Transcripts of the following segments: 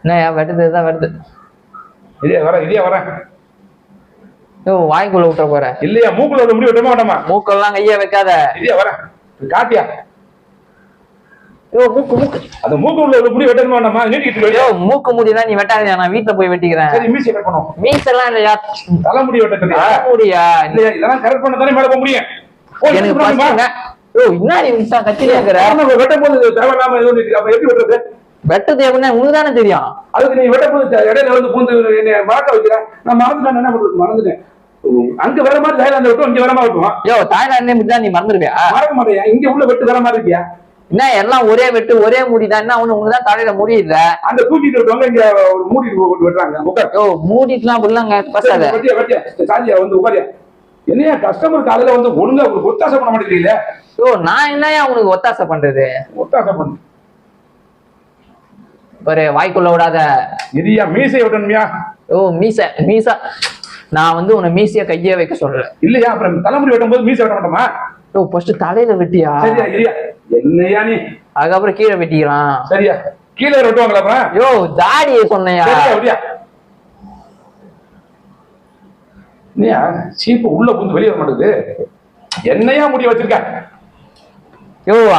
என்ன வெட்டுதான் வருது. இதே வரேன். வாய்க்குள்ள விட்டுற போற இல்லையா? மூக்குள்ள முடி வெட்டமா வேண்டாமா? மூக்கெல்லாம் கையா வைக்காத. இதே வரேன். காட்டியா? மூக்கு அந்த மூக்கு உள்ள முடி வெட்டமா வேண்டாமா? நீட்டிட்டு மூக்கு முடிதான் நீ வெட்டாத, நான் வீட்டுல போய் வெட்டிக்கிறேன். சரி, மீசை கட் பண்ணுவோம். மீசெல்லாம் இல்லையா? தலைமுடி வெட்ட முடியா? இல்லையா? இதெல்லாம் கரெக்ட் பண்ண தானே மேல போக முடியும். எனக்கு பசங்க என்ன கத்தி கேக்குற? வெட்டும் போது தேவையில்லாம எப்படி வெட்டுறது? வெட்டது எப்படின்னா உனக்கு தானே தெரியும். அதுக்கு நீ வெட்ட போது இடையில வந்து பூந்து என்னை மறக்க வைக்கிறேன். நான் மறந்துட்டேன். என்ன பண்றது? மறந்துட்டேன். அங்க வர மாதிரி தாய்லாந்து வெட்டும், இங்க வர மாதிரி வெட்டுவான். தாய்லாந்து நீ மறந்துருவியா? மறக்க மாட்டேன். இங்க உள்ள வெட்டு வர மாதிரி இருக்கியா? என்ன எல்லாம் ஒரே வெட்டு ஒரே முடிதான். என்ன உனக்குதான் தலையில முடி இல்ல. அந்த தூக்கிட்டு விட்டுவாங்க, இங்க மூடிட்டு போட்டு வெட்டுறாங்க. மூடிட்டுலாம் அப்படிலாங்க சாதியா வந்து உட்காரியா? என்னையா கஸ்டமர் காலையில வந்து ஒழுங்கா உங்களுக்கு ஒத்தாசை பண்ண மாட்டேங்கிறீங்களே? நான் என்னையா உனக்கு ஒத்தாசை பண்றது? ஒத்தாசை பண்ணு ஒரு வாய்க்குள்ள விடாத. இதையா மீசை விட்டணுமியா? மீசா நான் வந்து உன்னை மீசைய கையே வைக்க சொல்றேன். இல்லையா? அப்புறம் தலைமுடி வெட்டும் போது மீசை வெட்ட மாட்டோமா? ஃபர்ஸ்ட் தலையில வெட்டியா? சரியா? இல்லையா? என்னையா நீ? அதுக்கப்புறம் கீழே வெட்டிக்கலாம். சரியா? கீழே வெட்டுவாங்களா அப்புறம்? தாடியை சொன்னையா? நீயா சீப்பு உள்ள புந்து வெளியே வர மாட்டேங்குது. என்னையா முடிய வச்சிருக்க?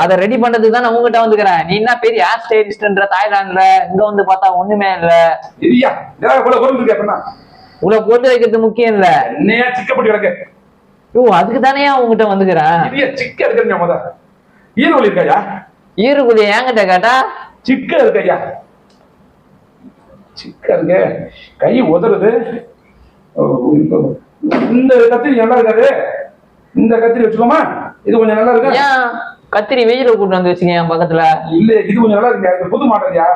அதை ரெடி பண்றதுக்கு தான் நான் உங்ககிட்ட வந்துக்கிறேன். நீ என்ன பெரிய ஹேர் ஸ்டைலிஸ்ட்ன்ற தாய்லாந்துல, இங்க வந்து பார்த்தா ஒண்ணுமே இல்ல. இல்லையா? உங்களை போட்டு வைக்கிறது முக்கியம் இல்ல. என்னையா சிக்கப்பட்டு கிடக்கு? அதுக்கு தானே உங்ககிட்ட வந்துக்கிறேன். சிக்க எடுக்கிறீங்க. முத ஈரகுலி இருக்காயா? ஈரகுலி என்கிட்ட கேட்டா சிக்க இருக்கையா? சிக்க இருக்கு, கை உதறது. இந்த கத்திரி நல்லா இருக்காது. இந்த கத்திரி வச்சுக்கோமா? இது கொஞ்சம் நல்லா இருக்கு. கத்திரி வெயில கூட்டு வந்து வச்சுக்க என் பக்கத்துல. இல்ல, இது கொஞ்சம் நல்லா இருக்கு. இது புது மாடல்யா,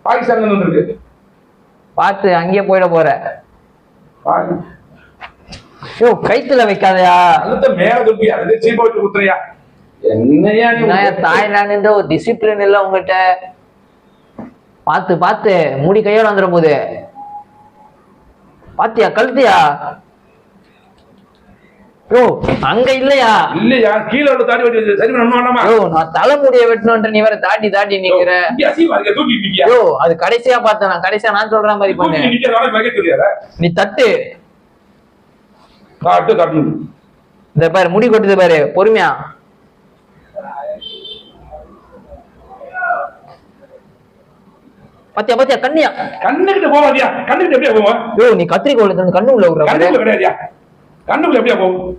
பாகிஸ்தான்ல இருந்து இருக்கு. பார்த்து அங்கேயே போயிட போற. கைத்துல வைக்காதயா? அதுல மேல தூக்கி அது சீப்பா வச்சு குத்துறியா? என்னையா நீ? தாய்லாந்துன்ற ஒரு டிசிப்ளின் இல்ல உங்ககிட்ட. பார்த்து முடி கையோட வந்துட போகுது. பாத்தியா? கழுத்தியா? அங்க இல்லையா? இல்லையா? கீழே உள்ள தாடி வெட்டி சரி பண்ணணுமா? நான் தலைமுடிய வெட்டணும்ன்ற நீ வேற தாடி நிக்கிற. அது கடைசியா பார்த்தேன். நான் கடைசியா நான் சொல்ற மாதிரி பண்ணு. நீ தட்டு இந்த பாரு, முடி கொட்டுது பாரு. பொறுமையா பாத்தியா? கண்ணியா? கண்ணுகிட்ட போவாதியா? கண்ணுகிட்ட எப்படியா போவோம்? நீ கத்திரிக்கோள் கண்ணு உள்ள விடுற. கண்ணுக்குள்ள கிடையாதியா? கண்ணுக்குள்ள எப்படியா போகும்?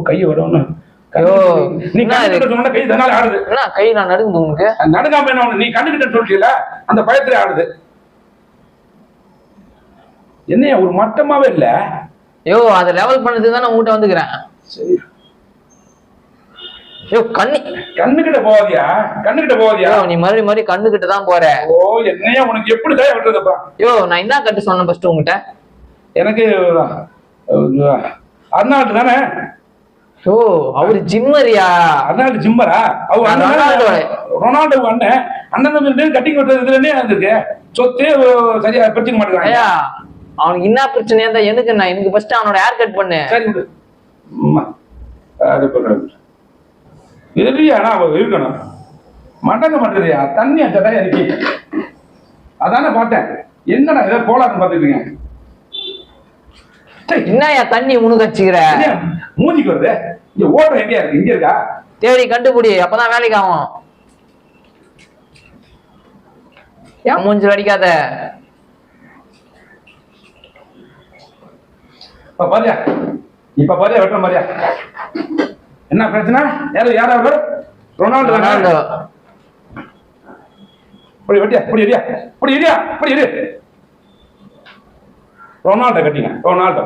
கையை வரணும். நீ கண்ணுகிட்ட கை தன்னால ஆடுது. கை நான் நடுங்குது உனக்கு. நடுங்காம என்ன? நீ கண்ணுகிட்ட சொல்றீல, அந்த பயத்துல ஆடுது. என்னையா ஒரு மட்டமாவே இல்ல? அதை லெவல் பண்ணதுக்கு தான் நான் உங்ககிட்ட வந்துக்கிறேன். சரி. கண்ணுகிட்ட போவாதியா? கண்ணுகிட்ட போவாதியா? நீ மறுபடி கண்ணுகிட்ட தான் போற. என்னையா உனக்கு எப்படி தான் வெட்டுறதுப்பா? நான் என்ன கட்டு சொன்னேன் ஃபர்ஸ்ட் உங்ககிட்ட? எனக்கு அர்னால்டு தானே. அவரு ஜிம்மரியா? அர்னால்டு ஜிம்மரா? ரொனால்டோ அண்ணன். அண்ணன் கட்டிங் வெட்டுறதுலயே இருந்திருக்கு. சொத்து சரியா பிரச்சனை மாட்டேங்கிறாங்க. அவனுக்கு என்ன பிரச்சனையா தான் எனக்கு ஃபர்ஸ்ட் அவனோட ஹேர் கட் பண்ணு. சரி இருக்கணும். மடங்க மாட்டேறியா? தண்ணியா சட்டையா இருக்கு. அதானே பார்த்தேன். என்னடா இதை போலான்னு பாத்துக்கீங்க. என்னயா தண்ணி உனக்கு வச்சுக்கிற? மூஞ்சிக்கு வருது. இங்க ஓடுற எங்கேயா இருக்கு? இங்க இருக்கா? தேடி கண்டுபிடி, அப்பதான் வேலைக்கு ஆகும். ஏன் மூஞ்சில் அடிக்காத? பாரியா? இப்ப பாரியா வெட்டுற மாதிரியா? என்ன பிரச்சனை? யாராவது ரொனால்டோ தானே? ரொனால்டோ கட்டிங்க. ரொனால்டோ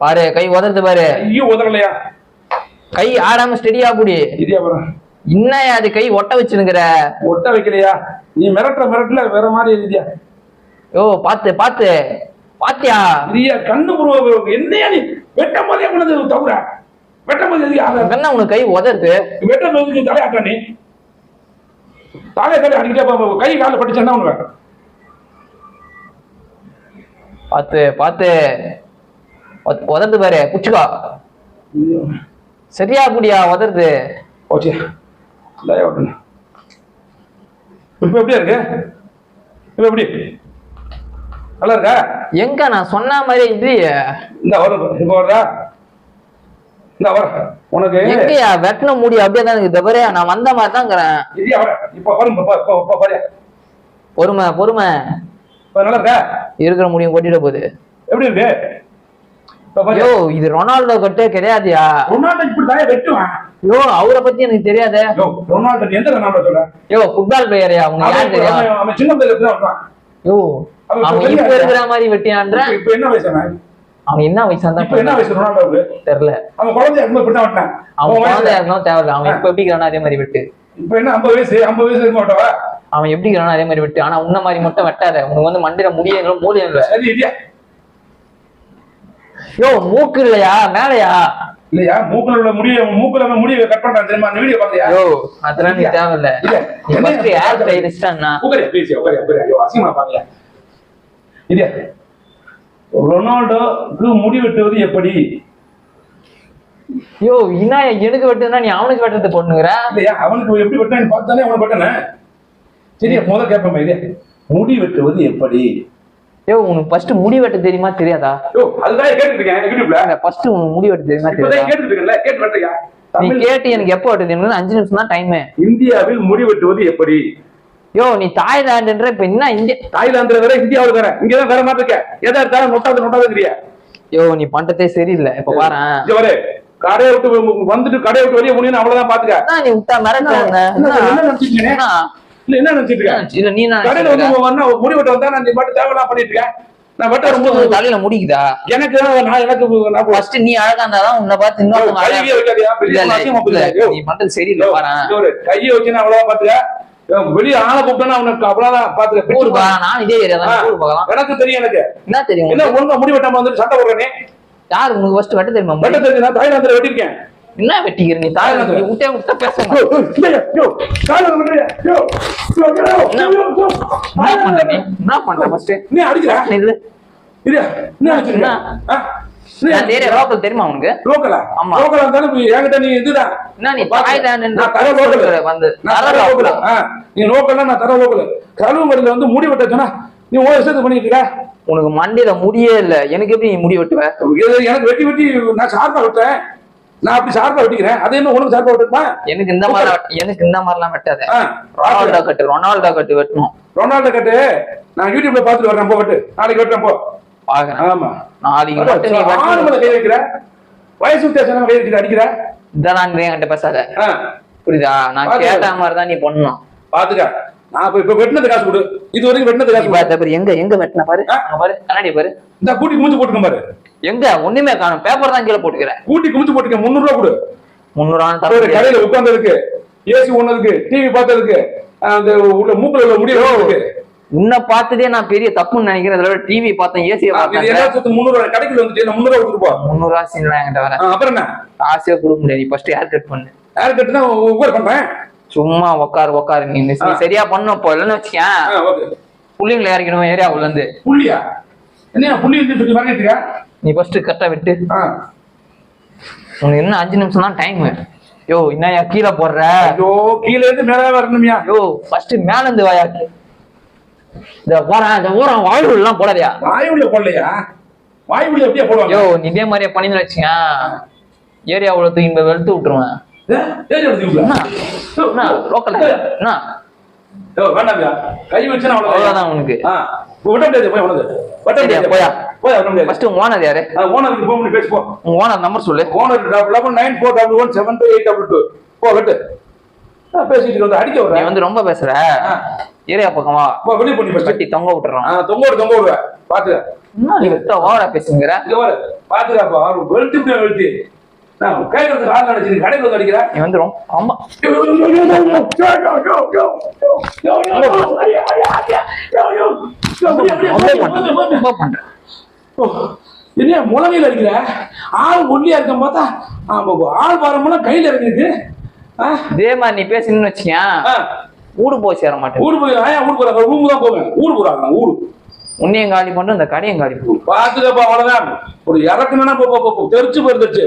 பாரு, கை உதறது பாரு. ஐயோ உதறலையா? கை ஆடாம ஸ்டெடியா புடி. இதே பாரு. என்னையா அது கை ஒட்ட வச்சுனுங்கிற? ஒட்ட வைக்கலையா? நீ மிரட்டல வேற மாதிரி இருக்கியா? பாத்தியா? கண்ணு என்னையா நீ வெட்டும் போதே பண்ணது தவிர வெட்டும் போது என்ன உனக்கு கை உதறது? வெட்டும் போது தலையாட்ட நீ தலை அடிக்கிட்டே கை காலில் பட்டுச்சா உனக்கு? பாத்து உதறது பாரு. புச்சுக்கா சரியா புடியா? உதறது இப்ப எப்படியா இருக்கு? இப்ப எப்படி நல்லா இருக்கா? எங்க நான் சொன்ன மாதிரி இல்லையே. இந்த வரும் இப்ப வருதா? இந்த வர உனக்கு எங்கயா வெட்டின முடி அப்படியே தான் இருக்கு. தவிர நான் வந்த மாதிரி தான்ங்கிறேன். இப்ப வரும் பொறுமை பொறுமை. நல்லா இருக்கா? இருக்கிற முடியும் கொட்டிட போகுது. எப்படி இருக்கு? யோ இது ரொனால்டோ கட்டே கிடையாதுயா. ரொனால்டோ இப்படிதான் வெட்டுவான். யோ அவரை பத்தி எனக்கு தெரியாதே. ரொனால்டோ எந்த ரொனால்டோ சொல்ற? யோ ஃபுட்பால் பிளேயரயா? அவங்க யார் தெரியும்? அவன் சின்ன பிள்ளைல தான் வருவான். யோ அவன் இப்ப இருக்கிற மாதிரி வெட்டியான்ற. இப்ப என்ன வயசு அவன்? அவன் என்ன வயசா இருந்தா இப்ப என்ன வயசு ரொனால்டோவுக்கு தெரியல. அவன் குழந்தையா இருக்கும்போது இப்படி தான் வெட்டான். அவன் குழந்தையா இருக்கணும் தேவையில்ல. அவன் இப்ப எப்படி இருக்கிறானோ அதே மாதிரி வெட்டு. இப்ப என்ன 50 வயசு இருக்க மாட்டவா? அவன் எப்படி இருக்கிறானோ அதே மாதிரி வெட்டு. ஆனா உன்ன மாதிரி மட்டும் வெட்டாத. உனக்கு வந்து மண்டில முடிய மூலியம் இல்ல. சரி இல்லையா? யோ மூக்கு இல்லையா மேலையா? இல்லையா மூக்குல உள்ள முடிய கட் பண்றான் தெரியுமா? அந்த வீடியோ பாத்தியா? யோ அதெல்லாம் நீ தேவையில்ல. ஃபர்ஸ்ட் ஏர் ஸ்டைலிஸ்டா உகரே ப்ளீஸ் உகரே ஐயோ அசிங்கமா பாருங்க. இல்லையா ரொனால்டோக்கு முடி வெட்டுவது எப்படி? யோ இன்னா எனக்கு வெட்டுனா நீ அவனுக்கு வெட்டுறது பொண்ணுங்கற? இல்லையா அவனுக்கு எப்படி வெட்டான்னு பார்த்தானே அவனை வெட்டனே. சரியா முதல்ல கேட்பேன் இல்லையா முடி வெட்டுவது எப்படி? யோ உனக்கு ஃபர்ஸ்ட் முடி வெட்ட தெரியுமா தெரியாதா? யோ அதுதான் கேட்டுட்டு இருக்கேன் யூடியூப்ல. ஃபர்ஸ்ட் உனக்கு முடி வெட்ட தெரியுமா தெரியாதா? இப்பதான் கேட்டுட்டு இருக்கேன்ல கேட்டு வெட்டறியா? நீ கேட்டு எனக்கு எப்போ வெட்ட தெரியும்? 5 நிமிஷம் தான் டைம். இந்தியாவில் முடி வெட்டுவது எப்படி? யோ நீ தாய்லாந்துன்ற இப்ப என்ன இந்தியா? தாய்லாந்துல வேற இந்தியாவுல வேற இங்கதான் வேற மாதிரி இருக்க. எதா இருந்தாலும் நொட்டாதுங்கிறியா? யோ நீ பண்றதே சரியில்லை. இப்ப பாரு கடையை விட்டு வந்துட்டு கடையை விட்டு வெளியே போனீங்கன்னா அவ்வளவுதான் பாத்துக்க. நீ விட்டா மிரட்டாங்க. என்ன நினைச்சிட்டு இருக்க? நீ கடையில வந்து முடி வெட்ட வந்தா நான் மட்டும் தேவையெல்லாம் பண்ணிட்டு இருக்கேன். நான் வெட்ட ரொம்ப தலையில முடிக்குதா? எனக்கு ஃபர்ஸ்ட் நீ அழகா இருந்தாதான் உன்னை பார்த்து இன்னொருத்தவங்க நீ பண்றது சரியில்லை. பாரு கையை வச்சுன்னா அவ்வளவா பாத்துக்க. வெளியே ஆளை கூப்பிட்டா அவனுக்கு அவ்வளவுதான் பாத்துக்க. நான் இதே ஏரியா தான் எனக்கு தெரியும். எனக்கு என்ன தெரியும்? என்ன ஒழுங்கா முடி வெட்டாம வந்துட்டு சண்டை போடுறேனே? யாரு உனக்கு ஃபர்ஸ்ட் வெட்ட தெரியுமா? வெட்ட தெரியும். நான் தாய்லாந்துல வெட்டிருக்கேன். என்ன வெட்டிக்கிற நீ? தாய்லாந்து விட்டா பேசணும். என்ன பண்ற ஃபர்ஸ்ட்? நீ அடிக்கிற இல்ல இல்ல என்ன அடிக்கிற? அந்த ஏரியா லோக்கல் தெரியுமா உனக்கு? லோக்கலா? ஆமா லோக்கலா இருந்தாலும் என்கிட்ட நீ இதுதான். என்ன நீ தாய்லாந்து நான் தர லோக்கல் வந்து தர லோக்கல். நீ லோக்கல்னா நான் தர லோக்கல். கருவமரில வந்து முடி வெட்ட சொன்னா நீ ஓ இஷ்டத்துக்கு பண்ணிட்டு இருக்க. உனக்கு மண்டியில முடியே இல்ல. எனக்கு எப்படி நீ முடி வெட்டுவ? எனக்கு வெட்டி நான் ஷார்ப்பா வெட்டேன். நான் அப்படி ஷார்ப்பா வெட்டிக்கிறேன். அது என்ன உனக்கு ஷார்ப்பா வெட்டுமா? எனக்கு இந்த மாதிரிலாம் வெட்டாத. ரொனால்டோ கட்டு வெட்டணும். ரொனால்டோ கட்டு நான் யூடியூப்ல பாத்துட்டு வரேன். போ வெட்டு. நாளைக்கு வெட்டுறேன் போ. பாக்குறேன். ஆமா நாளைக்கு மட்டும் நீ ஆளுமலை கை வைக்கிற. வயசு வித்தியாசம் கை வைக்கிற அடிக்கிற. இதெல்லாம் நீ என்கிட்ட பேசாத. புரியுதா? நான் கேட்ட மாதிரி தான் நீ பண்ணணும். பாத்துக்க. நான் இப்ப வெட்டினது காசு கொடு. இது வரைக்கும் வெட்டினது காசு பாரு. எங்க வெட்டின பாரு. பாரு கண்ணாடி பாரு. இந்த கூட்டி குமிச்சு போட்டுக்க பாரு. எங்க ஒண்ணுமே காணும். பேப்பர் தான் கீழே போட்டுக்கிறேன். கூட்டி குமிச்சு போட்டுக்க. 300 ரூபா கொடு. 300 ரூபா கடையில உட்கார்ந்ததுக்கு, ஏசி ஒண்ணதுக்கு, டிவி பார்த்ததுக்கு, அந்த உள்ள மூக்குல உள்ள முடிய இருக்கு. உன்னை பார்த்ததே நான் பெரிய தப்புன்னு நினைக்கிறேன். அதோட டிவி பார்த்தேன், ஏசியை பார்த்தேன். 300 ரூபாய் கடைக்குள்ள வந்துட்டு 300 ரூபா கொடுத்துருப்பா. 300 ரூபா சீன்லாம் என்கிட்ட வர. அப்புறம் என்ன ஆசையா கொடுக்க முடியாது. நீ ஃபர்ஸ்ட் ஹேர் கட் பண்ணு. ஹேர் கட் தான் ஒவ்வொரு பண்றேன். சும்மா உட்காரு. நீ சரியா பண்ணும். இப்போ இல்லைன்னு வச்சுக்கேன் புள்ளிங்களை இறக்கணும் ஏரியா உள்ள இருந்து. புள்ளியா? என்ன புள்ளி சொல்லி வாங்கிட்டு நீ ஃபர்ஸ்ட் கரெக்டா விட்டு. உனக்கு இன்னும் 5 நிமிஷம் தான் டைம். யோ என்னயா கீழே போடுற? ஐயோ கீழே இருந்து மேலே வரணும்யா. யோ ஃபர்ஸ்ட் மேல இருந்து வாயா. இந்த போறேன் இந்த ஊரம் வாயுள்ள எல்லாம் போடாதியா. வாயுள்ள போடலையா? வாயுள்ள எப்படியா போடுவாங்க? யோ நீ இதே மாதிரியே பண்ணின்னு வச்சுங்க ஏரியா உள்ள தூக்கி வெளுத்து விட்டுருவேன். லோக்கல் என்ன வேண்டாம்யா. கை வச்சு அவ்வளவுதான் உனக்கு. ஓனர் யாரு? ஓனருக்கு போன் பண்ணி பேசி. ஓனர் நம்பர் சொல்லு. ஓனர் 9994117822. போ வெட்டு. பேசிட்டு வந்து அடிக்க வர. நீ வந்து ரொம்ப பேசுற. ஏரியா பக்கமா வெளியே பண்ணி கட்டி தொங்க விட்டுறோம். தொங்க விடுவேன். பாத்துக்க. ஓவரா பேசுங்கிற. பாத்துக்கப்பா வெளுத்து வெளுத்து நான் கேட்கறதுக்கு ஆள் நினைச்சு கடைக்கு வந்து அடிக்கிறேன். நீ வந்து ரொம்ப என்ன முழங்கையில் அடிக்கிற? ஆள் ஒல்லியா இருக்க பார்த்தா ஆள் பாரமெல்லாம் கையில இறங்கிருக்கு. இதே மாதிரி நீ பேசணும்னு வச்சுக்கேன் ஊடு போய் சேர மாட்டேன். ஊடு போய் ஊடு போற ரூம் தான் போவேன். ஊடு போறாங்க. ஊடு உன்னையும் காலி பண்ணு இந்த கடையும் காலி பண்ணு. பாத்துக்கப்பா அவ்வளவுதான். ஒரு இறக்குனா தெரிச்சு போயிருந்துச்சு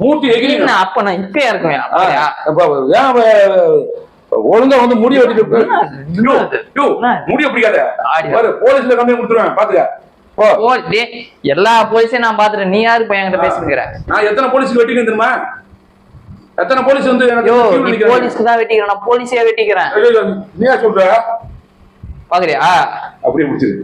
மூட்டி எகிரி. அப்ப நான் இப்ப இறக்குவேன். ஒழுங்கா வந்து முடிய வெட்டிட்டு முடிய பிடிக்காத போலீஸ்ல கம்ப்ளைண்ட் கொடுத்துருவேன் பாத்துக்க. எல்லா போலீஸையும் நான் பாத்துறேன். நீ யாரு போய் என்கிட்ட பேசுங்கிற? நான் எத்தனை போலீஸ்க்கு வெட்டிக்கிறேன் தெரியுமா? எத்தனை போலீஸ் வந்து போலீஸ்க்கு தான் வெட்டிக்கிறேன். நான் போலீஸையா வெட்டிக்கிறேன். நீயா சொல்ற? பாக்குறியா? அப்படியே முடிச்சிரு.